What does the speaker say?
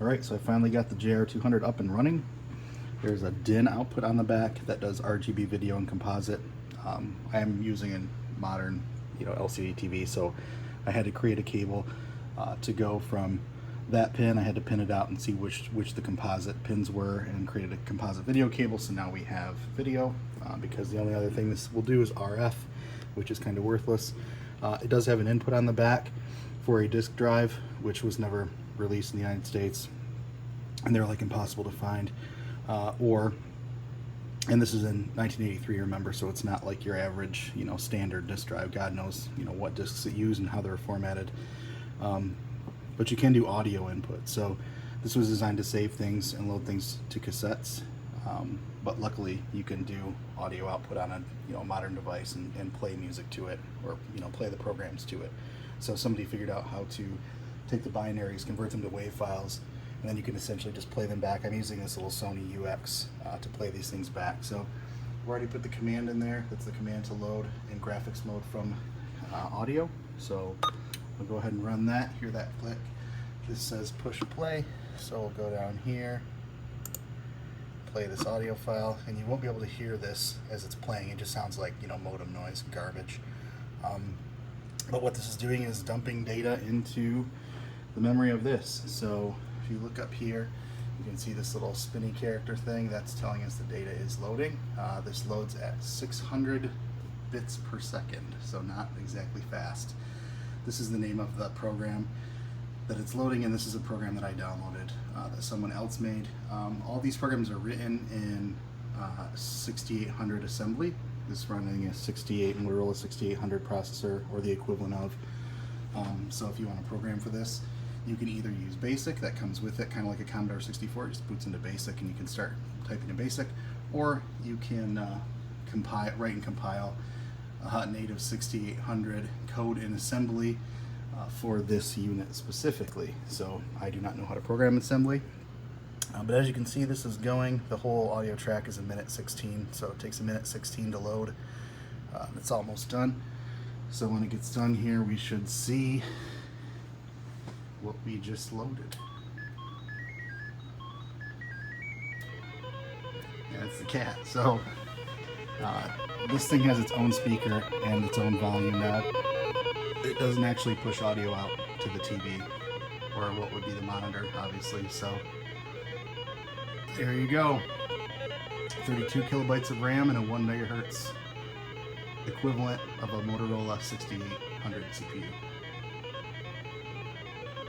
Alright, so I finally got the JR-200 up and running. There's a DIN output on the back that does RGB video and composite. I am using a modern, LCD TV, so I had to create a cable to go from that pin. I had to pin it out and see which the composite pins were, and created a composite video cable. So now we have video, because the only other thing this will do is RF, which is kind of worthless. It does have an input on the back for a disk drive, which was never released in the United States, and they're like impossible to find. And this is in 1983, remember, so it's not like your average, standard disk drive. God knows, what disks it use and how they're formatted. But you can do audio input. So this was designed to save things and load things to cassettes. But luckily, you can do audio output on a modern device and play music to it, or play the programs to it. So somebody figured out how to take the binaries, convert them to WAV files, and then you can essentially just play them back. I'm using this little Sony UX to play these things back. So I've already put the command in there. That's the command to load in graphics mode from audio. So I'll go ahead and run that. Hear that click. This says push play. So we'll go down here, play this audio file, and you won't be able to hear this as it's playing. It just sounds like modem noise, garbage. But what this is doing is dumping data into the memory of this. So if you look up here, you can see this little spinny character thing. That's telling us the data is loading. This loads at 600 bits per second, so not exactly fast. This is the name of the program that it's loading, and this is a program that I downloaded that someone else made. All these programs are written in 6800 assembly. This is running a 68 Motorola 6800 processor, or the equivalent of. So if you want to program for this, you can either use BASIC, that comes with it, kind of like a Commodore 64, it just boots into BASIC and you can start typing in BASIC, or you can write and compile a native 6800 code in assembly for this unit specifically. So I do not know how to program assembly, but as you can see, this is going. The whole audio track is 1:16, so it takes 1:16 to load. It's almost done. So when it gets done here, we should see what we just loaded. Yeah, it's the cat. So this thing has its own speaker and its own volume knob. It doesn't actually push audio out to the TV, or what would be the monitor, obviously. So there you go. 32 kilobytes of RAM and a 1 megahertz equivalent of a Motorola 6800 CPU.